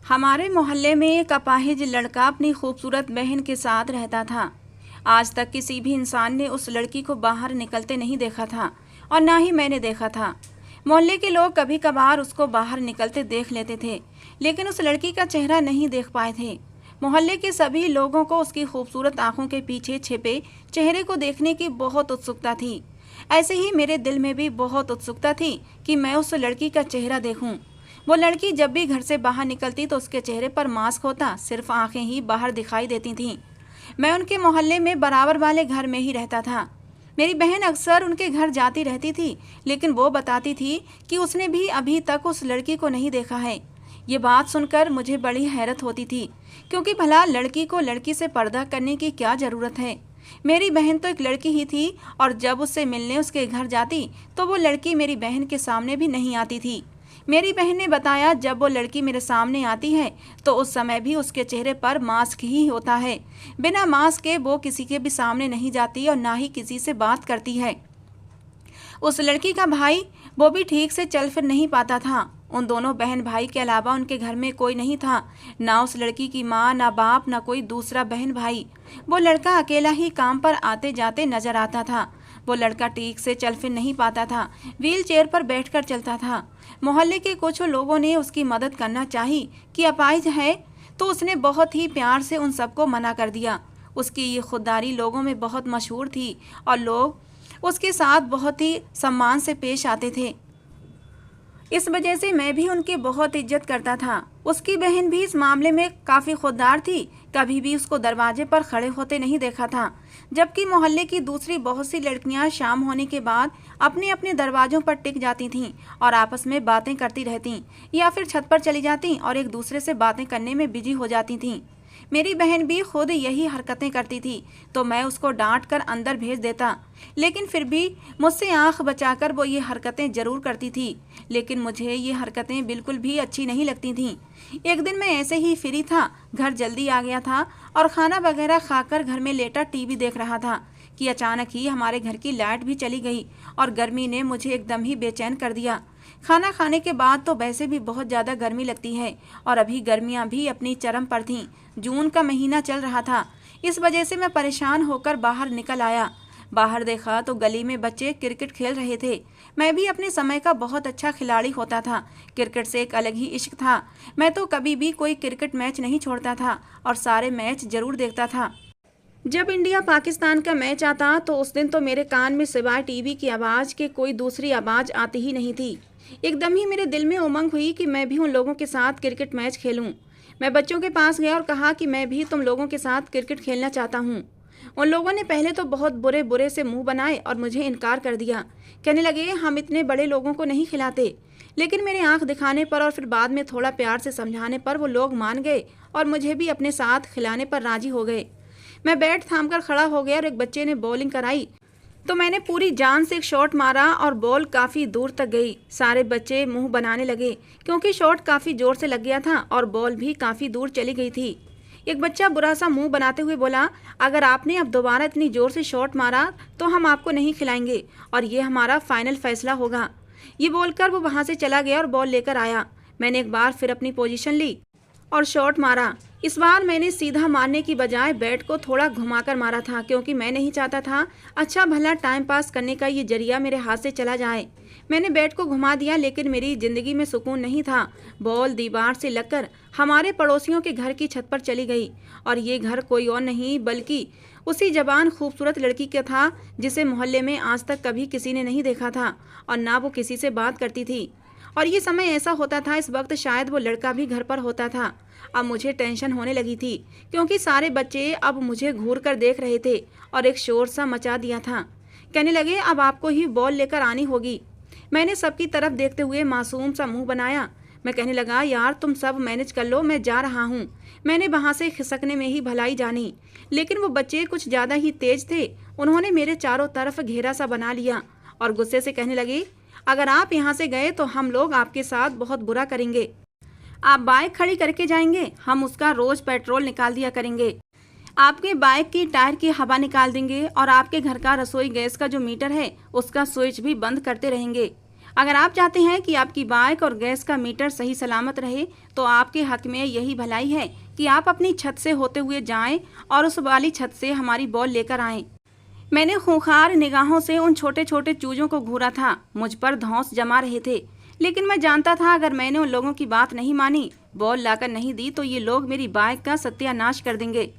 हमारे मोहल्ले में एक अपाहिज लड़का अपनी खूबसूरत बहन के साथ रहता था। आज तक किसी भी इंसान ने उस लड़की को बाहर निकलते नहीं देखा था और ना ही मैंने देखा था। मोहल्ले के लोग कभी कभार उसको बाहर निकलते देख लेते थे, लेकिन उस लड़की का चेहरा नहीं देख पाए थे। मोहल्ले के सभी लोगों को उसकी खूबसूरत आंखों के पीछे छिपे चेहरे को देखने की बहुत उत्सुकता थी। ऐसे ही मेरे दिल में भी बहुत उत्सुकता थी कि मैं उस लड़की का चेहरा देखूं। वो लड़की जब भी घर से बाहर निकलती तो उसके चेहरे पर मास्क होता, सिर्फ आंखें ही बाहर दिखाई देती थीं। मैं उनके मोहल्ले में बराबर वाले घर में ही रहता था। मेरी बहन अक्सर उनके घर जाती रहती थी, लेकिन वो बताती थी कि उसने भी अभी तक उस लड़की को नहीं देखा है। ये बात सुनकर मुझे बड़ी हैरत होती थी, क्योंकि भला लड़की को लड़की से पर्दा करने की क्या ज़रूरत है। मेरी बहन तो एक लड़की ही थी, और जब उससे मिलने उसके घर जाती तो वो लड़की मेरी बहन के सामने भी नहीं आती थी। मेरी बहन ने बताया, जब वो लड़की मेरे सामने आती है तो उस समय भी उसके चेहरे पर मास्क ही होता है। बिना मास्क के वो किसी के भी सामने नहीं जाती और ना ही किसी से बात करती है। उस लड़की का भाई, वो भी ठीक से चल फिर नहीं पाता था। उन दोनों बहन भाई के अलावा उनके घर में कोई नहीं था, ना उस लड़की की माँ, ना बाप, ना कोई दूसरा बहन भाई। वो लड़का अकेला ही काम पर आते जाते नजर आता था। वो लड़का ठीक से चल फिर नहीं पाता था, व्हील चेयर पर बैठकर चलता था। मोहल्ले के कुछ लोगों ने उसकी मदद करना चाही कि अपाहिज है, तो उसने बहुत ही प्यार से उन सबको मना कर दिया। उसकी ये खुददारी लोगों में बहुत मशहूर थी और लोग उसके साथ बहुत ही सम्मान से पेश आते थे। इस वजह से मैं भी उनकी बहुत इज्जत करता था। उसकी बहन भी इस मामले में काफ़ी खुददार थी, कभी भी उसको दरवाजे पर खड़े होते नहीं देखा था। जबकि मोहल्ले की दूसरी बहुत सी लड़कियां शाम होने के बाद अपने अपने दरवाजों पर टिक जाती थीं और आपस में बातें करती रहतीं, या फिर छत पर चली जातीं और एक दूसरे से बातें करने में बिजी हो जाती थीं। मेरी बहन भी खुद यही हरकतें करती थी, तो मैं उसको डांट कर अंदर भेज देता, लेकिन फिर भी मुझसे आंख बचाकर वो ये हरकतें जरूर करती थी। लेकिन मुझे ये हरकतें बिल्कुल भी अच्छी नहीं लगती थीं। एक दिन मैं ऐसे ही फ्री था, घर जल्दी आ गया था और खाना वगैरह खाकर घर में लेटा टीवी देख रहा था कि अचानक ही हमारे घर की लाइट भी चली गई और गर्मी ने मुझे एकदम ही बेचैन कर दिया। खाना खाने के बाद तो वैसे भी बहुत ज़्यादा गर्मी लगती है, और अभी गर्मियाँ भी अपनी चरम पर थीं। जून का महीना चल रहा था, इस वजह से मैं परेशान होकर बाहर निकल आया। बाहर देखा तो गली में बच्चे क्रिकेट खेल रहे थे। मैं भी अपने समय का बहुत अच्छा खिलाड़ी होता था। क्रिकेट से एक अलग ही इश्क था। मैं तो कभी भी कोई क्रिकेट मैच नहीं छोड़ता था और सारे मैच जरूर देखता था। जब इंडिया पाकिस्तान का मैच आता तो उस दिन तो मेरे कान में सिवाय टीवी की आवाज़ के कोई दूसरी आवाज़ आती ही नहीं थी। एकदम ही मेरे दिल में उमंग हुई कि मैं भी उन लोगों के साथ क्रिकेट मैच खेलूं। मैं बच्चों के पास गया और कहा कि मैं भी तुम लोगों के साथ क्रिकेट खेलना चाहता हूं। उन लोगों ने पहले तो बहुत बुरे बुरे से मुंह बनाए और मुझे इनकार कर दिया। कहने लगे, हम इतने बड़े लोगों को नहीं खिलाते। लेकिन मेरे आंख दिखाने पर और फिर बाद में थोड़ा प्यार से समझाने पर वो लोग मान गए और मुझे भी अपने साथ खिलाने पर राजी हो गए। मैं बैट थाम कर खड़ा हो गया और एक बच्चे ने बॉलिंग कराई तो मैंने पूरी जान से एक शॉट मारा और बॉल काफ़ी दूर तक गई। सारे बच्चे मुंह बनाने लगे, क्योंकि शॉट काफ़ी ज़ोर से लग गया था और बॉल भी काफ़ी दूर चली गई थी। एक बच्चा बुरा सा मुंह बनाते हुए बोला, अगर आपने अब दोबारा इतनी ज़ोर से शॉट मारा तो हम आपको नहीं खिलाएंगे और ये हमारा फाइनल फैसला होगा। ये बोलकर वो वहाँ से चला गया और बॉल लेकर आया। मैंने एक बार फिर अपनी पोजीशन ली और शॉट मारा। इस बार मैंने सीधा मारने की बजाय बैट को थोड़ा घुमाकर मारा था, क्योंकि मैं नहीं चाहता था अच्छा भला टाइम पास करने का ये जरिया मेरे हाथ से चला जाए। मैंने बैट को घुमा दिया, लेकिन मेरी ज़िंदगी में सुकून नहीं था। बॉल दीवार से लगकर हमारे पड़ोसियों के घर की छत पर चली गई, और ये घर कोई और नहीं बल्कि उसी जवान खूबसूरत लड़की का था जिसे मोहल्ले में आज तक कभी किसी ने नहीं देखा था और ना वो किसी से बात करती थी। और ये समय ऐसा होता था, इस वक्त शायद वो लड़का भी घर पर होता था। अब मुझे टेंशन होने लगी थी, क्योंकि सारे बच्चे अब मुझे घूर कर देख रहे थे और एक शोर सा मचा दिया था। कहने लगे, अब आपको ही बॉल लेकर आनी होगी। मैंने सबकी तरफ देखते हुए मासूम सा मुंह बनाया। मैं कहने लगा, यार तुम सब मैनेज कर लो, मैं जा रहा हूँ। मैंने वहाँ से खिसकने में ही भलाई जानी, लेकिन वो बच्चे कुछ ज़्यादा ही तेज थे। उन्होंने मेरे चारों तरफ घेरा सा बना लिया और गुस्से से कहने लगे, अगर आप यहाँ से गए तो हम लोग आपके साथ बहुत बुरा करेंगे। आप बाइक खड़ी करके जाएंगे, हम उसका रोज पेट्रोल निकाल दिया करेंगे। आपके बाइक की टायर की हवा निकाल देंगे और आपके घर का रसोई गैस का जो मीटर है उसका स्विच भी बंद करते रहेंगे। अगर आप चाहते हैं कि आपकी बाइक और गैस का मीटर सही सलामत रहे तो आपके हक में यही भलाई है कि आप अपनी छत से होते हुए जाएं और उस वाली छत से हमारी बॉल लेकर आएं। मैंने खूंखार निगाहों से उन छोटे छोटे चूजों को घूरा था। मुझ पर धौंस जमा रहे थे, लेकिन मैं जानता था अगर मैंने उन लोगों की बात नहीं मानी, बॉल लाकर नहीं दी, तो ये लोग मेरी बाइक का सत्यानाश कर देंगे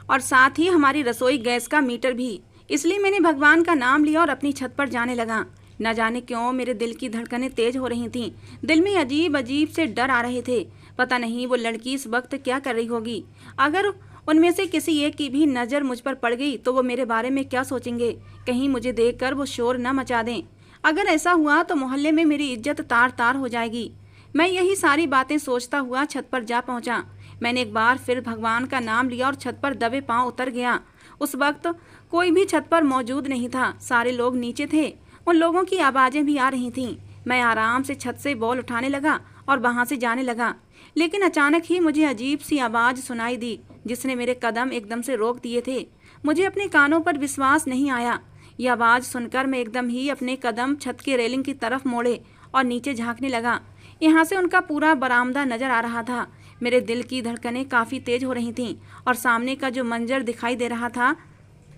और साथ ही हमारी रसोई गैस का मीटर भी। इसलिए मैंने भगवान का नाम लिया और अपनी छत पर जाने लगा। न जाने क्यों मेरे दिल की धड़कनें तेज हो रही थीं। दिल में अजीब अजीब से डर आ रहे थे। पता नहीं वो लड़की इस वक्त क्या कर रही होगी। अगर उनमें से किसी एक की भी नज़र मुझ पर पड़ गई तो वो मेरे बारे में क्या सोचेंगे। कहीं मुझे देखकर वो शोर न मचा दें। अगर ऐसा हुआ तो मोहल्ले में मेरी इज्जत तार तार हो जाएगी। मैं यही सारी बातें सोचता हुआ छत पर जा पहुंचा। मैंने एक बार फिर भगवान का नाम लिया और छत पर दबे पांव उतर गया। उस वक्त कोई भी छत पर मौजूद नहीं था। सारे लोग नीचे थे। उन लोगों की आवाज़ें भी आ रही थीं। मैं आराम से छत से बॉल उठाने लगा और वहां से जाने लगा, लेकिन अचानक ही मुझे अजीब सी आवाज़ सुनाई दी जिसने मेरे कदम एकदम से रोक दिए थे। मुझे अपने कानों पर विश्वास नहीं आया। यह आवाज़ सुनकर मैं एकदम ही अपने कदम छत की रेलिंग की तरफ मोड़े और नीचे झांकने लगा। यहाँ से उनका पूरा बरामदा नजर आ रहा था। मेरे दिल की धड़कनें काफ़ी तेज हो रही थीं और सामने का जो मंजर दिखाई दे रहा था,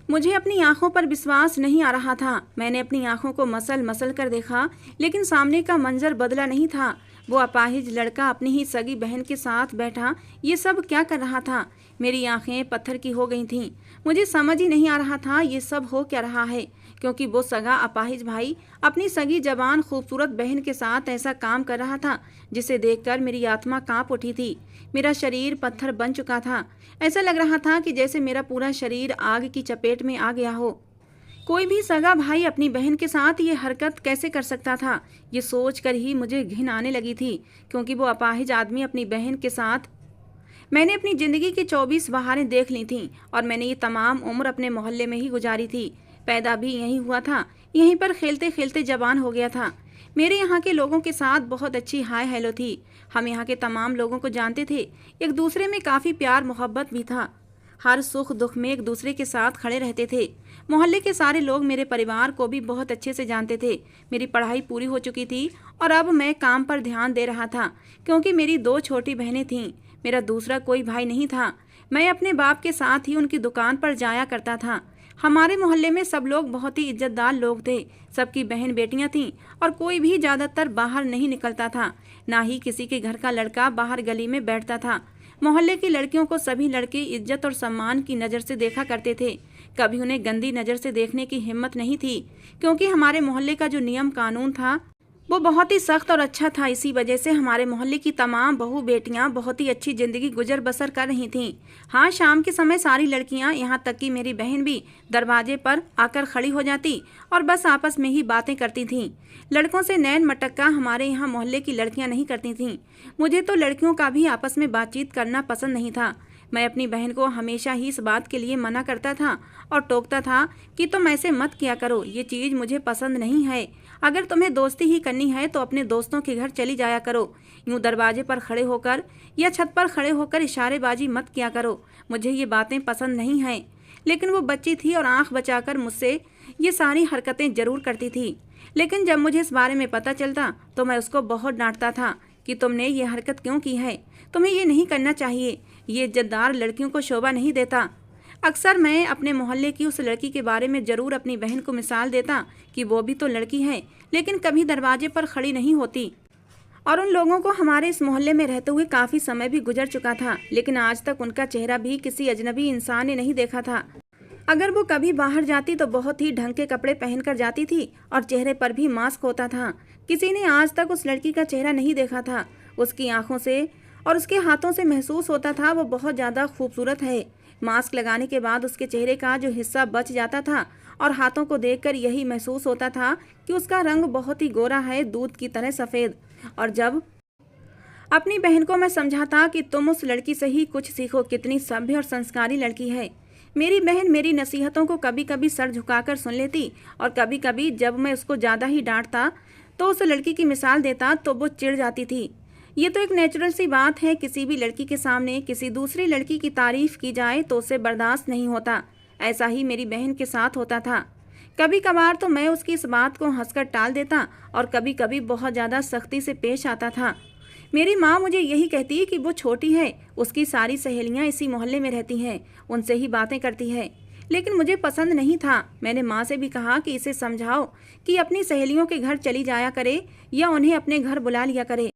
मुझे अपनी आंखों पर विश्वास नहीं आ रहा था। मैंने अपनी आंखों को मसल मसल कर देखा, लेकिन सामने का मंजर बदला नहीं था। वो अपाहिज लड़का अपनी ही सगी बहन के साथ बैठा ये सब क्या कर रहा था। मेरी आंखें पत्थर की हो गई थीं। मुझे समझ ही नहीं आ रहा था ये सब हो क्या रहा है, क्योंकि वो सगा अपाहिज भाई अपनी सगी जवान खूबसूरत बहन के साथ ऐसा काम कर रहा था जिसे देखकर मेरी आत्मा कांप उठी थी। मेरा शरीर पत्थर बन चुका था। ऐसा लग रहा था कि जैसे मेरा पूरा शरीर आग की चपेट में आ गया हो। कोई भी सगा भाई अपनी बहन के साथ ये हरकत कैसे कर सकता था, ये सोचकर ही मुझे घिन आने लगी थी, क्योंकि वो अपाहिज आदमी अपनी बहन के साथ। मैंने अपनी ज़िंदगी की 24 बहारें देख ली थीं और मैंने ये तमाम उम्र अपने मोहल्ले में ही गुजारी थी। पैदा भी यहीं हुआ था, यहीं पर खेलते खेलते जवान हो गया था। मेरे यहाँ के लोगों के साथ बहुत अच्छी हाय हेलो थी। हम यहाँ के तमाम लोगों को जानते थे। एक दूसरे में काफ़ी प्यार मोहब्बत भी था। हर सुख दुख में एक दूसरे के साथ खड़े रहते थे। मोहल्ले के सारे लोग मेरे परिवार को भी बहुत अच्छे से जानते थे। मेरी पढ़ाई पूरी हो चुकी थी और अब मैं काम पर ध्यान दे रहा था, क्योंकि मेरी 2 छोटी बहनें थीं। मेरा दूसरा कोई भाई नहीं था। मैं अपने बाप के साथ ही उनकी दुकान पर जाया करता था। हमारे मोहल्ले में सब लोग बहुत ही इज्जतदार लोग थे। सबकी बहन बेटियां थीं और कोई भी ज़्यादातर बाहर नहीं निकलता था। ना ही किसी के घर का लड़का बाहर गली में बैठता था। मोहल्ले की लड़कियों को सभी लड़के इज्जत और सम्मान की नज़र से देखा करते थे। कभी उन्हें गंदी नज़र से देखने की हिम्मत नहीं थी, क्योंकि हमारे मोहल्ले का जो नियम कानून था वो बहुत ही सख्त और अच्छा था। इसी वजह से हमारे मोहल्ले की तमाम बहू बेटियां बहुत ही अच्छी ज़िंदगी गुजर बसर कर रही थीं। हाँ, शाम के समय सारी लड़कियां, यहाँ तक कि मेरी बहन भी, दरवाजे पर आकर खड़ी हो जाती और बस आपस में ही बातें करती थीं। लड़कों से नैन मटक्का हमारे यहाँ मोहल्ले की लड़कियां नहीं करती थीं। मुझे तो लड़कियों का भी आपस में बातचीत करना पसंद नहीं था। मैं अपनी बहन को हमेशा ही इस बात के लिए मना करता था और टोकता था कि तुम ऐसे मत किया करो, ये चीज़ मुझे पसंद नहीं है। अगर तुम्हें दोस्ती ही करनी है तो अपने दोस्तों के घर चली जाया करो। यूँ दरवाजे पर खड़े होकर या छत पर खड़े होकर इशारेबाजी मत किया करो। मुझे ये बातें पसंद नहीं हैं। लेकिन वो बच्ची थी और आंख बचाकर मुझसे ये सारी हरकतें ज़रूर करती थी। लेकिन जब मुझे इस बारे में पता चलता तो मैं उसको बहुत डांटता था कि तुमने ये हरकत क्यों की है, तुम्हें ये नहीं करना चाहिए, ये इज्जतदार लड़कियों को शोभा नहीं देता। अक्सर मैं अपने मोहल्ले की उस लड़की के बारे में ज़रूर अपनी बहन को मिसाल देता कि वो भी तो लड़की है, लेकिन कभी दरवाजे पर खड़ी नहीं होती। और उन लोगों को हमारे इस मोहल्ले में रहते हुए काफ़ी समय भी गुजर चुका था, लेकिन आज तक उनका चेहरा भी किसी अजनबी इंसान ने नहीं देखा था। अगर वो कभी बाहर जाती तो बहुत ही ढंग के कपड़े पहनकर जाती थी और चेहरे पर भी मास्क होता था। किसी ने आज तक उस लड़की का चेहरा नहीं देखा था। उसकी आंखों से और उसके हाथों से महसूस होता था वो बहुत ज़्यादा खूबसूरत है। मास्क लगाने के बाद उसके चेहरे का जो हिस्सा बच जाता था और हाथों को देखकर यही महसूस होता था कि उसका रंग बहुत ही गोरा है, दूध की तरह सफ़ेद। और जब अपनी बहन को मैं समझाता कि तुम उस लड़की से ही कुछ सीखो, कितनी सभ्य और संस्कारी लड़की है। मेरी बहन मेरी नसीहतों को कभी कभी सर झुकाकर सुन लेती और कभी कभी जब मैं उसको ज़्यादा ही डांटता तो उस लड़की की मिसाल देता तो वो चिढ़ जाती थी। ये तो एक नेचुरल सी बात है, किसी भी लड़की के सामने किसी दूसरी लड़की की तारीफ की जाए तो उसे बर्दाश्त नहीं होता। ऐसा ही मेरी बहन के साथ होता था। कभी कभार तो मैं उसकी इस बात को हंसकर टाल देता और कभी कभी बहुत ज़्यादा सख्ती से पेश आता था। मेरी माँ मुझे यही कहती है कि वो छोटी है, उसकी सारी सहेलियाँ इसी मोहल्ले में रहती हैं, उनसे ही बातें करती है। लेकिन मुझे पसंद नहीं था। मैंने माँ से भी कहा कि इसे समझाओ कि अपनी सहेलियों के घर चली जाया करे या उन्हें अपने घर बुला लिया करे,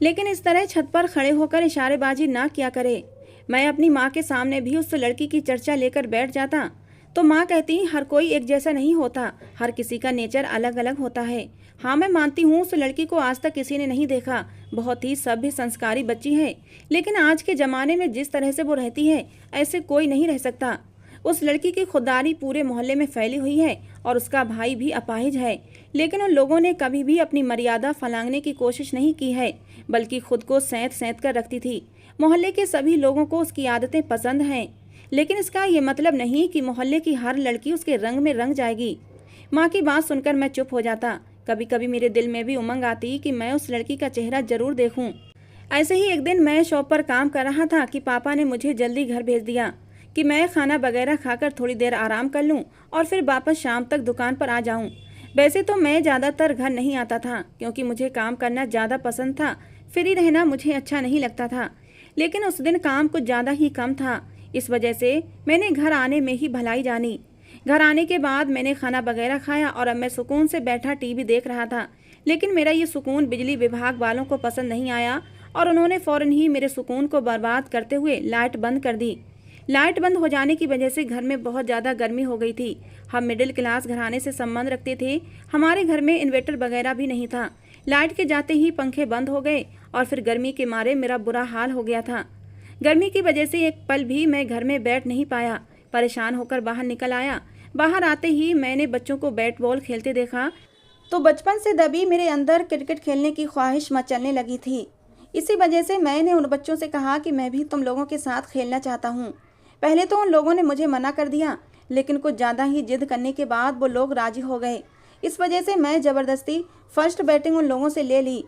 लेकिन इस तरह छत पर खड़े होकर इशारेबाजी ना किया करे। मैं अपनी माँ के सामने भी उस लड़की की चर्चा लेकर बैठ जाता तो माँ कहती, हर कोई एक जैसा नहीं होता, हर किसी का नेचर अलग अलग होता है। हाँ, मैं मानती हूँ उस लड़की को आज तक किसी ने नहीं देखा, बहुत ही सभ्य संस्कारी बच्ची है, लेकिन आज के ज़माने में जिस तरह से वो रहती है ऐसे कोई नहीं रह सकता। उस लड़की की खुददारी पूरे मोहल्ले में फैली हुई है और उसका भाई भी अपाहिज है, लेकिन उन लोगों ने कभी भी अपनी मर्यादा फलांगने की कोशिश नहीं की है, बल्कि खुद को सैंत सैंत कर रखती थी। मोहल्ले के सभी लोगों को उसकी आदतें पसंद हैं, लेकिन इसका ये मतलब नहीं कि मोहल्ले की हर लड़की उसके रंग में रंग जाएगी। माँ की बात सुनकर मैं चुप हो जाता। कभी कभी मेरे दिल में भी उमंग आती कि मैं उस लड़की का चेहरा जरूर देखूं। ऐसे ही एक दिन मैं शॉप पर काम कर रहा था कि पापा ने मुझे जल्दी घर भेज दिया कि मैं खाना वगैरह खाकर थोड़ी देर आराम कर लूं और फिर वापस शाम तक दुकान पर आ जाऊं। वैसे तो मैं ज़्यादातर घर नहीं आता था क्योंकि मुझे काम करना ज़्यादा पसंद था, फ्री रहना मुझे अच्छा नहीं लगता था। लेकिन उस दिन काम कुछ ज़्यादा ही कम था, इस वजह से मैंने घर आने में ही भलाई जानी। घर आने के बाद मैंने खाना वगैरह खाया और अब मैं सुकून से बैठा टीवी देख रहा था। लेकिन मेरा ये सुकून बिजली विभाग वालों को पसंद नहीं आया और उन्होंने फ़ौरन ही मेरे सुकून को बर्बाद करते हुए लाइट बंद कर दी। लाइट बंद हो जाने की वजह से घर में बहुत ज़्यादा गर्मी हो गई थी। हम मिडिल क्लास घराने से संबंध रखते थे, हमारे घर में इन्वर्टर वगैरह भी नहीं था। लाइट के जाते ही पंखे बंद हो गए और फिर गर्मी के मारे मेरा बुरा हाल हो गया था। गर्मी की वजह से एक पल भी मैं घर में बैठ नहीं पाया। परेशान होकर बाहर निकल आया। बाहर आते ही मैंने बच्चों को बैट बॉल खेलते देखा तो बचपन से दबी मेरे अंदर क्रिकेट खेलने की ख्वाहिश मचलने लगी थी। इसी वजह से मैंने उन बच्चों से कहा कि मैं भी तुम लोगों के साथ खेलना चाहता हूँ। पहले तो उन लोगों ने मुझे मना कर दिया, लेकिन कुछ ज़्यादा ही जिद करने के बाद वो लोग राजी हो गए। इस वजह से मैं ज़बरदस्ती फर्स्ट बैटिंग उन लोगों से ले ली।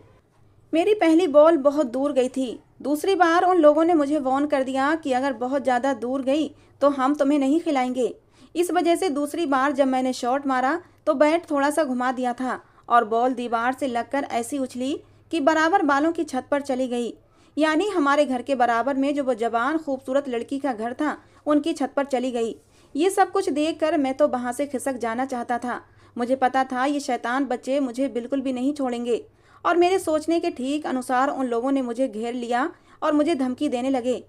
मेरी पहली बॉल बहुत दूर गई थी। दूसरी बार उन लोगों ने मुझे वार्न कर दिया कि अगर बहुत ज़्यादा दूर गई तो हम तुम्हें नहीं खिलाएंगे। इस वजह से दूसरी बार जब मैंने शॉट मारा तो बैट थोड़ा सा घुमा दिया था और बॉल दीवार से लगकर ऐसी उछली कि बराबर बालों की छत पर चली गई। यानी हमारे घर के बराबर में जो वो जवान खूबसूरत लड़की का घर था उनकी छत पर चली गई। ये सब कुछ देखकर मैं तो वहाँ से खिसक जाना चाहता था। मुझे पता था ये शैतान बच्चे मुझे बिल्कुल भी नहीं छोड़ेंगे और मेरे सोचने के ठीक अनुसार उन लोगों ने मुझे घेर लिया और मुझे धमकी देने लगे।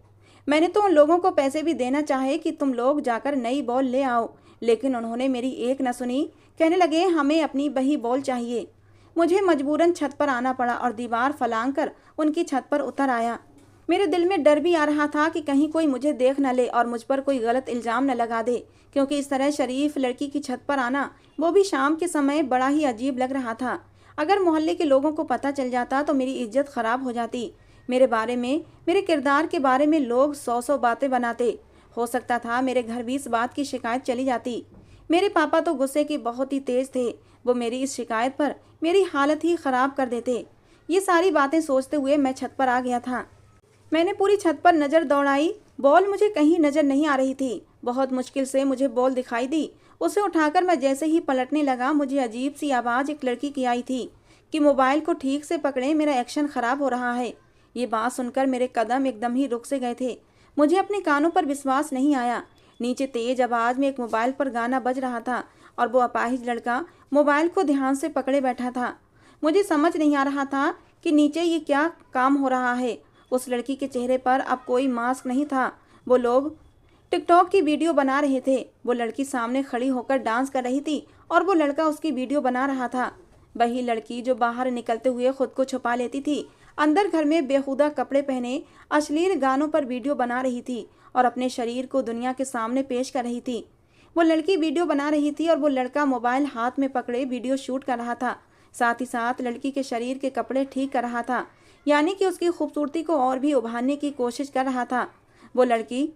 मैंने तो उन लोगों को पैसे भी देना चाहे कि तुम लोग जाकर नई बॉल ले आओ, लेकिन उन्होंने मेरी एक न सुनी। कहने लगे हमें अपनी वही बॉल चाहिए। मुझे मजबूरन छत पर आना पड़ा और दीवार फलांग कर उनकी छत पर उतर आया। मेरे दिल में डर भी आ रहा था कि कहीं कोई मुझे देख न ले और मुझ पर कोई गलत इल्ज़ाम न लगा दे, क्योंकि इस तरह शरीफ लड़की की छत पर आना, वो भी शाम के समय, बड़ा ही अजीब लग रहा था। अगर मोहल्ले के लोगों को पता चल जाता तो मेरी इज्जत खराब हो जाती। मेरे बारे में, मेरे किरदार के बारे में लोग 100 बातें बनाते। हो सकता था मेरे घर भी इस बात की शिकायत चली जाती। मेरे पापा तो गुस्से के बहुत ही तेज थे। वो मेरी इस शिकायत पर मेरी हालत ही ख़राब कर देते। ये सारी बातें सोचते हुए मैं छत पर आ गया था। मैंने पूरी छत पर नज़र दौड़ाई। बॉल मुझे कहीं नज़र नहीं आ रही थी। बहुत मुश्किल से मुझे बॉल दिखाई दी। उसे उठाकर मैं जैसे ही पलटने लगा, मुझे अजीब सी आवाज़ एक लड़की की आई थी कि मोबाइल को ठीक से पकड़े, मेरा एक्शन ख़राब हो रहा है। ये बात सुनकर मेरे कदम एकदम ही रुक से गए थे। मुझे अपने कानों पर विश्वास नहीं आया। नीचे तेज आवाज़ में एक मोबाइल पर गाना बज रहा था और वो अपाहिज लड़का मोबाइल को ध्यान से पकड़े बैठा था। मुझे समझ नहीं आ रहा था कि नीचे ये क्या काम हो रहा है। उस लड़की के चेहरे पर अब कोई मास्क नहीं था। वो लोग टिकटॉक की वीडियो बना रहे थे। वो लड़की सामने खड़ी होकर डांस कर रही थी और वो लड़का उसकी वीडियो बना रहा था। वही लड़की जो बाहर निकलते हुए खुद को छुपा लेती थी, अंदर घर में बेहुदा कपड़े पहने अश्लील गानों पर वीडियो बना रही थी और अपने शरीर को दुनिया के सामने पेश कर रही थी। वो लड़की वीडियो बना रही थी और वो लड़का मोबाइल हाथ में पकड़े वीडियो शूट कर रहा था। साथ ही साथ लड़की के शरीर के कपड़े ठीक कर रहा था, यानी कि उसकी खूबसूरती को और भी उभारने की कोशिश कर रहा था। वो लड़की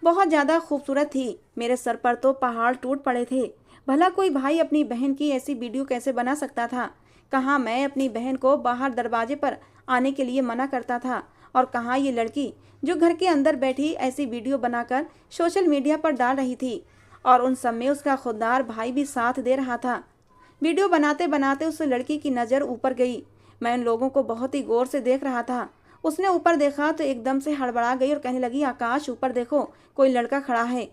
बहुत ज़्यादा खूबसूरत थी। मेरे सर पर तो पहाड़ टूट पड़े थे। भला कोई भाई अपनी बहन की ऐसी वीडियो कैसे बना सकता था? कहाँ मैं अपनी बहन को बाहर दरवाजे पर आने के लिए मना करता था और कहाँ ये लड़की जो घर के अंदर बैठी ऐसी वीडियो बनाकर सोशल मीडिया पर डाल रही थी। और उन सब में उसका खुददार भाई भी साथ दे रहा था। वीडियो बनाते बनाते उस लड़की की नज़र ऊपर गई। मैं उन लोगों को बहुत ही गौर से देख रहा था। उसने ऊपर देखा तो एकदम से हड़बड़ा गई और कहने लगी, आकाश ऊपर देखो, कोई लड़का खड़ा है।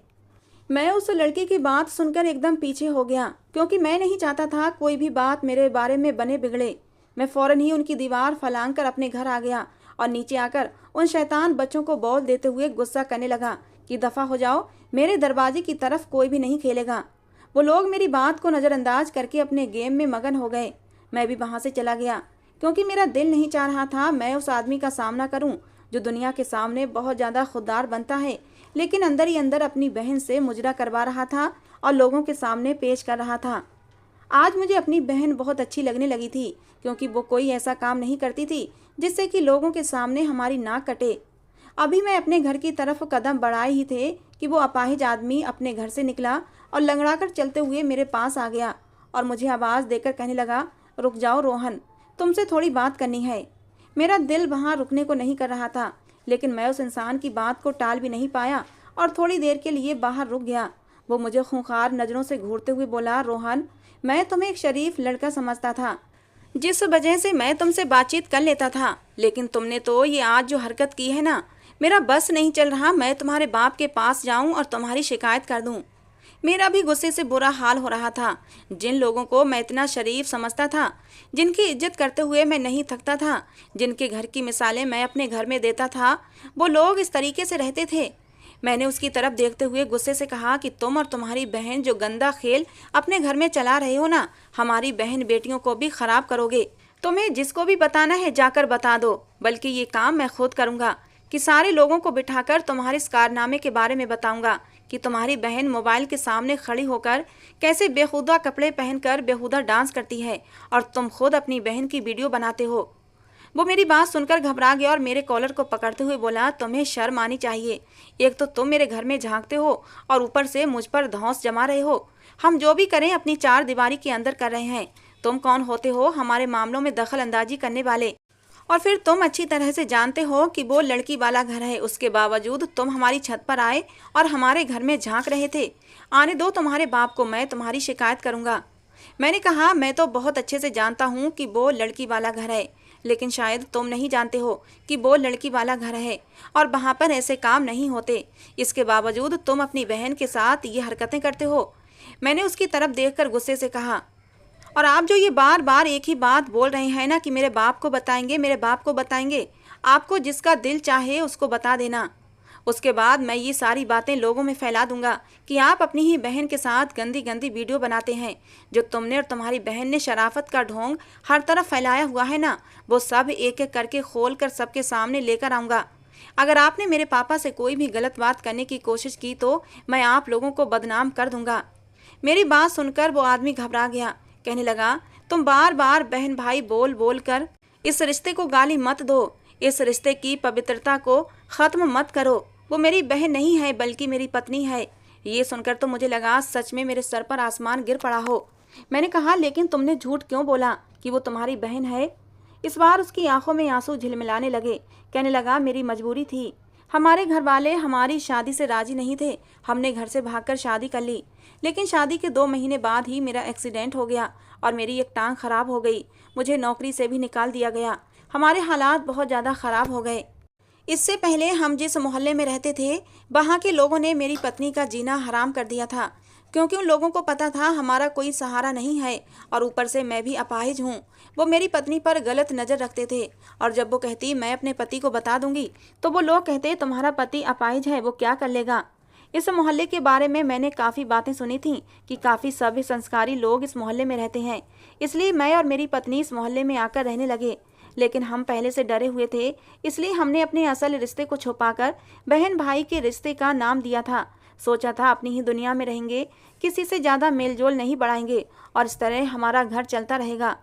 मैं उस लड़की की बात सुनकर एकदम पीछे हो गया, क्योंकि मैं नहीं चाहता था कोई भी बात मेरे बारे में बने बिगड़े। मैं फौरन ही उनकी दीवार फलांग कर अपने घर आ गया और नीचे आकर उन शैतान बच्चों को बोल देते हुए गुस्सा करने लगा कि दफ़ा हो जाओ, मेरे दरवाजे की तरफ कोई भी नहीं खेलेगा। वो लोग मेरी बात को नज़रअंदाज करके अपने गेम में मगन हो गए। मैं भी वहाँ से चला गया, क्योंकि मेरा दिल नहीं चाह रहा था मैं उस आदमी का सामना करूं जो दुनिया के सामने बहुत ज़्यादा खुददार बनता है, लेकिन अंदर ही अंदर अपनी बहन से मुजरा करवा रहा था और लोगों के सामने पेश कर रहा था। आज मुझे अपनी बहन बहुत अच्छी लगने लगी थी, क्योंकि वो कोई ऐसा काम नहीं करती थी जिससे कि लोगों के सामने हमारी नाक कटे। अभी मैं अपने घर की तरफ कदम बढ़ाए ही थे कि वो अपाहिज आदमी अपने घर से निकला और लंगड़ाकर चलते हुए मेरे पास आ गया और मुझे आवाज़ देकर कहने लगा, रुक जाओ रोहन, तुमसे थोड़ी बात करनी है। मेरा दिल वहाँ रुकने को नहीं कर रहा था, लेकिन मैं उस इंसान की बात को टाल भी नहीं पाया और थोड़ी देर के लिए बाहर रुक गया। वो मुझे खूंखार नज़रों से घूरते हुए बोला, रोहन, मैं तुम्हें एक शरीफ लड़का समझता था, जिस वजह से मैं तुमसे बातचीत कर लेता था, लेकिन तुमने तो ये आज जो हरकत की है ना, मेरा बस नहीं चल रहा मैं तुम्हारे बाप के पास जाऊं और तुम्हारी शिकायत कर दूं। मेरा भी गुस्से से बुरा हाल हो रहा था। जिन लोगों को मैं इतना शरीफ समझता था, जिनकी इज्जत करते हुए मैं नहीं थकता था, जिनके घर की मिसालें मैं अपने घर में देता था, वो लोग इस तरीके से रहते थे। मैंने उसकी तरफ देखते हुए गुस्से से कहा कि तुम और तुम्हारी बहन जो गंदा खेल अपने घर में चला रहे हो ना, हमारी बहन बेटियों को भी खराब करोगे। तुम्हें जिसको भी बताना है जाकर बता दो, बल्कि ये काम मैं खुद करूँगा कि सारे लोगों को बिठाकर तुम्हारे इस कारनामे के बारे में बताऊंगा कि तुम्हारी बहन मोबाइल के सामने खड़ी होकर कैसे बेहुदा कपड़े पहनकर बेहुदा डांस करती है और तुम खुद अपनी बहन की वीडियो बनाते हो। वो मेरी बात सुनकर घबरा गया और मेरे कॉलर को पकड़ते हुए बोला, तुम्हें शर्म आनी चाहिए। एक तो तुम मेरे घर में झांकते हो और ऊपर से मुझ पर धौंस जमा रहे हो। हम जो भी करें अपनी चार दीवारी के अंदर कर रहे हैं। तुम कौन होते हो हमारे मामलों में दखल अंदाजी करने वाले? और फिर तुम अच्छी तरह से जानते हो कि वो लड़की वाला घर है, उसके बावजूद तुम हमारी छत पर आए और हमारे घर में झांक रहे थे। आने दो तुम्हारे बाप को, मैं तुम्हारी शिकायत करूंगा। मैंने कहा, मैं तो बहुत अच्छे से जानता हूँ कि वो लड़की वाला घर है, लेकिन शायद तुम नहीं जानते हो कि वो लड़की वाला घर है और वहाँ पर ऐसे काम नहीं होते। इसके बावजूद तुम अपनी बहन के साथ ये हरकतें करते हो। मैंने उसकी तरफ देखकर गुस्से से कहा, और आप जो ये बार बार एक ही बात बोल रहे हैं ना कि मेरे बाप को बताएंगे, मेरे बाप को बताएंगे, आपको जिसका दिल चाहे उसको बता देना। उसके बाद मैं ये सारी बातें लोगों में फैला दूंगा कि आप अपनी ही बहन के साथ गंदी गंदी वीडियो बनाते हैं। जो तुमने और तुम्हारी बहन ने शराफत का ढोंग हर तरफ फैलाया हुआ है ना, वो सब एक एक करके खोल कर सबके सामने लेकर आऊँगा। अगर आपने मेरे पापा से कोई भी गलत बात करने की कोशिश की तो मैं आप लोगों को बदनाम कर दूंगा। मेरी बात सुनकर वो आदमी घबरा गया। कहने लगा, तुम बार बार बहन भाई बोल बोल कर इस रिश्ते को गाली मत दो, इस रिश्ते की पवित्रता को ख़त्म मत करो। वो मेरी बहन नहीं है बल्कि मेरी पत्नी है। ये सुनकर तो मुझे लगा सच में मेरे सर पर आसमान गिर पड़ा हो। मैंने कहा, लेकिन तुमने झूठ क्यों बोला कि वो तुम्हारी बहन है? इस बार उसकी आंखों में आंसू झिलमिलाने लगे। कहने लगा, मेरी मजबूरी थी। हमारे घर वाले हमारी शादी से राजी नहीं थे। हमने घर से भागकर शादी कर ली, लेकिन शादी के 2 महीने बाद ही मेरा एक्सीडेंट हो गया और मेरी एक टांग खराब हो गई। मुझे नौकरी से भी निकाल दिया गया। हमारे हालात बहुत ज़्यादा ख़राब हो गए। इससे पहले हम जिस मोहल्ले में रहते थे, वहाँ के लोगों ने मेरी पत्नी का जीना हराम कर दिया था, क्योंकि उन लोगों को पता था हमारा कोई सहारा नहीं है और ऊपर से मैं भी अपाहिज हूँ। वो मेरी पत्नी पर गलत नज़र रखते थे और जब वो कहती मैं अपने पति को बता दूंगी तो वो लोग कहते तुम्हारा पति अपाहिज है, वो क्या कर लेगा। इस मोहल्ले के बारे में मैंने काफ़ी बातें सुनी थी कि काफ़ी सभ्य संस्कारी लोग इस मोहल्ले में रहते हैं, इसलिए मैं और मेरी पत्नी इस मोहल्ले में आकर रहने लगे। लेकिन हम पहले से डरे हुए थे, इसलिए हमने अपने असल रिश्ते को छुपाकर बहन भाई के रिश्ते का नाम दिया था। सोचा था अपनी ही दुनिया में रहेंगे, किसी से ज़्यादा मेलजोल नहीं बढ़ाएंगे और इस तरह हमारा घर चलता रहेगा।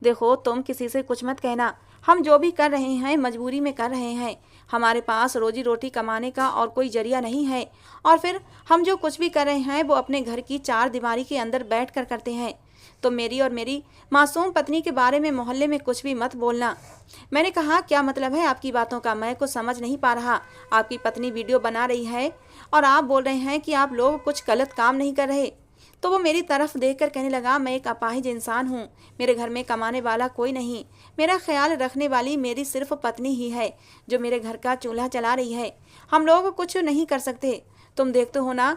देखो, तुम किसी से कुछ मत कहना, हम जो भी कर रहे हैं मजबूरी में कर रहे हैं। हमारे पास रोजी रोटी कमाने का और कोई जरिया नहीं है, और फिर हम जो कुछ भी कर रहे हैं वो अपने घर की 4 दीवारी के अंदर बैठ कर करते हैं। तो मेरी और मेरी मासूम पत्नी के बारे में मोहल्ले में कुछ भी मत बोलना। मैंने कहा, क्या मतलब है आपकी बातों का? मैं कुछ समझ नहीं पा रहा। आपकी पत्नी वीडियो बना रही है और आप बोल रहे हैं कि आप लोग कुछ गलत काम नहीं कर रहे। तो वो मेरी तरफ देखकर कहने लगा, मैं एक अपाहिज इंसान हूँ, मेरे घर में कमाने वाला कोई नहीं, मेरा ख्याल रखने वाली मेरी सिर्फ पत्नी ही है जो मेरे घर का चूल्हा चला रही है। हम लोग कुछ नहीं कर सकते। तुम देखते हो ना,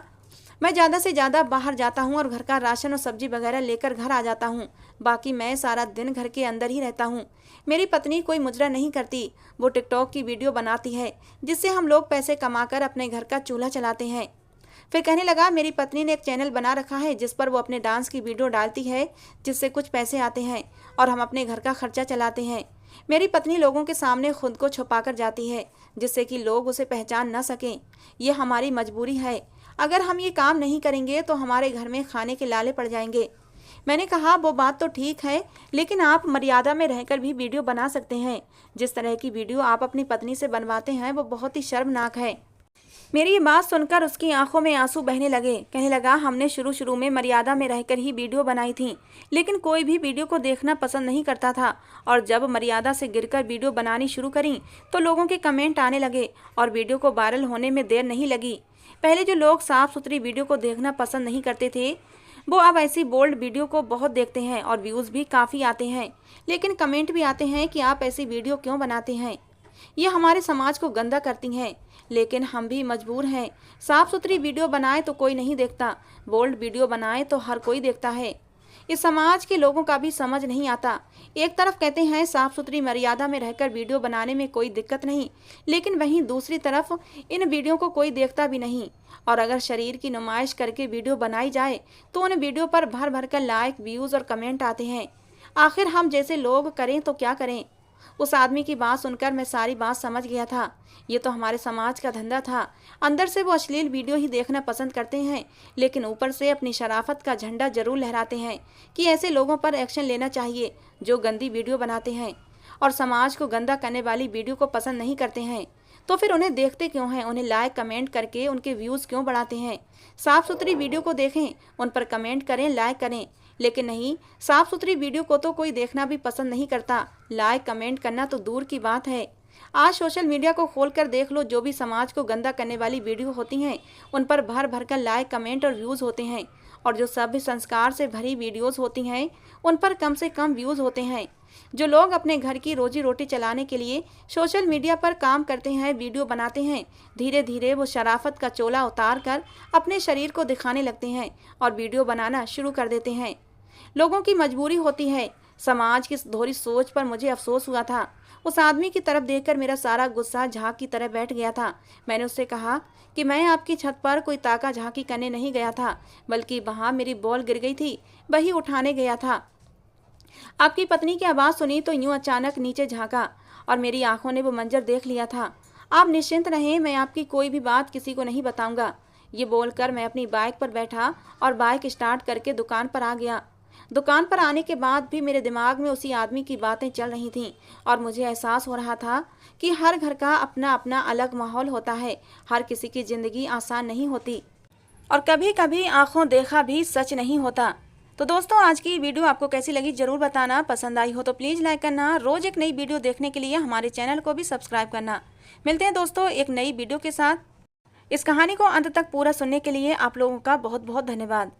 मैं ज़्यादा से ज़्यादा बाहर जाता हूँ और घर का राशन और सब्जी वगैरह लेकर घर आ जाता हूँ। बाकी मैं सारा दिन घर के अंदर ही रहता हूँ। मेरी पत्नी कोई मुजरा नहीं करती, वो टिकटॉक की वीडियो बनाती है जिससे हम लोग पैसे कमाकर अपने घर का चूल्हा चलाते हैं। फिर कहने लगा, मेरी पत्नी ने एक चैनल बना रखा है जिस पर वो अपने डांस की वीडियो डालती है जिससे कुछ पैसे आते हैं और हम अपने घर का खर्चा चलाते हैं। मेरी पत्नी लोगों के सामने खुद को छुपाकर जाती है जिससे कि लोग उसे पहचान न सकें। ये हमारी मजबूरी है। अगर हम ये काम नहीं करेंगे तो हमारे घर में खाने के लाले पड़ जाएंगे। मैंने कहा, वो बात तो ठीक है, लेकिन आप मर्यादा में रहकर भी वीडियो बना सकते हैं। जिस तरह की वीडियो आप अपनी पत्नी से बनवाते हैं वो बहुत ही शर्मनाक है। मेरी ये बात सुनकर उसकी आंखों में आंसू बहने लगे। कहने लगा, हमने शुरू में मर्यादा में रहकर ही वीडियो बनाई थी, लेकिन कोई भी वीडियो को देखना पसंद नहीं करता था। और जब मर्यादा से गिरकर वीडियो बनानी शुरू करी तो लोगों के कमेंट आने लगे और वीडियो को वायरल होने में देर नहीं लगी। पहले जो लोग साफ सुथरी वीडियो को देखना पसंद नहीं करते थे, वो अब ऐसी बोल्ड वीडियो को बहुत देखते हैं और व्यूज़ भी काफ़ी आते हैं। लेकिन कमेंट भी आते हैं कि आप ऐसी वीडियो क्यों बनाते हैं, ये हमारे समाज को गंदा करती हैं। लेकिन हम भी मजबूर हैं। साफ सुथरी वीडियो बनाए तो कोई नहीं देखता, बोल्ड वीडियो बनाए तो हर कोई देखता है। इस समाज के लोगों का भी समझ नहीं आता। एक तरफ कहते हैं साफ सुथरी मर्यादा में रहकर वीडियो बनाने में कोई दिक्कत नहीं, लेकिन वहीं दूसरी तरफ इन वीडियो को कोई देखता भी नहीं। और अगर शरीर की नुमाइश करके वीडियो बनाई जाए तो उन वीडियो पर भर भर कर लाइक, व्यूज़ और कमेंट आते हैं। आखिर हम जैसे लोग करें तो क्या करें? उस आदमी की बात सुनकर मैं सारी बात समझ गया था। ये तो हमारे समाज का धंधा था। अंदर से वो अश्लील वीडियो ही देखना पसंद करते हैं, लेकिन ऊपर से अपनी शराफत का झंडा जरूर लहराते हैं कि ऐसे लोगों पर एक्शन लेना चाहिए जो गंदी वीडियो बनाते हैं और समाज को गंदा करने वाली वीडियो को पसंद नहीं करते हैं। तो फिर उन्हें देखते क्यों हैं? उन्हें लाइक कमेंट करके उनके व्यूज़ क्यों बढ़ाते हैं? साफ़ सुथरी वीडियो को देखें, उन पर कमेंट करें, लाइक करें। लेकिन नहीं, साफ़ सुथरी वीडियो को तो कोई देखना भी पसंद नहीं करता। लाइक कमेंट करना तो दूर की बात है। आज सोशल मीडिया को खोलकर देख लो, जो भी समाज को गंदा करने वाली वीडियो होती हैं उन पर भर भर कर लाइक, कमेंट और व्यूज़ होते हैं। और जो सभ्य संस्कार से भरी वीडियोज़ होती हैं उन पर कम से कम व्यूज़ होते हैं। जो लोग अपने घर की रोजी रोटी चलाने के लिए सोशल मीडिया पर काम करते हैं, वीडियो बनाते हैं, धीरे धीरे वो शराफत का चोला उतार कर अपने शरीर को दिखाने लगते हैं और वीडियो बनाना शुरू कर देते हैं। लोगों की मजबूरी होती है। समाज की दोहरी सोच पर मुझे अफसोस हुआ था। उस आदमी की तरफ देखकर मेरा सारा गुस्सा झाग की तरह बैठ गया था। मैंने उससे कहा कि मैं आपकी छत पर कोई ताका झांकी करने नहीं गया था, बल्कि वहाँ मेरी बॉल गिर गई थी, वही उठाने गया था। आपकी पत्नी की आवाज़ सुनी तो यूं अचानक नीचे झांका और मेरी आंखों ने वो मंजर देख लिया था। आप निश्चिंत रहें, मैं आपकी कोई भी बात किसी को नहीं बताऊंगा। ये बोलकर मैं अपनी बाइक पर बैठा और बाइक स्टार्ट करके दुकान पर आ गया। दुकान पर आने के बाद भी मेरे दिमाग में उसी आदमी की बातें चल रही थीं और मुझे एहसास हो रहा था कि हर घर का अपना अपना अलग माहौल होता है। हर किसी की ज़िंदगी आसान नहीं होती और कभी कभी आंखों देखा भी सच नहीं होता। तो दोस्तों, आज की वीडियो आपको कैसी लगी ज़रूर बताना। पसंद आई हो तो प्लीज़ लाइक करना। रोज़ एक नई वीडियो देखने के लिए हमारे चैनल को भी सब्सक्राइब करना। मिलते हैं दोस्तों एक नई वीडियो के साथ। इस कहानी को अंत तक पूरा सुनने के लिए आप लोगों का बहुत बहुत धन्यवाद।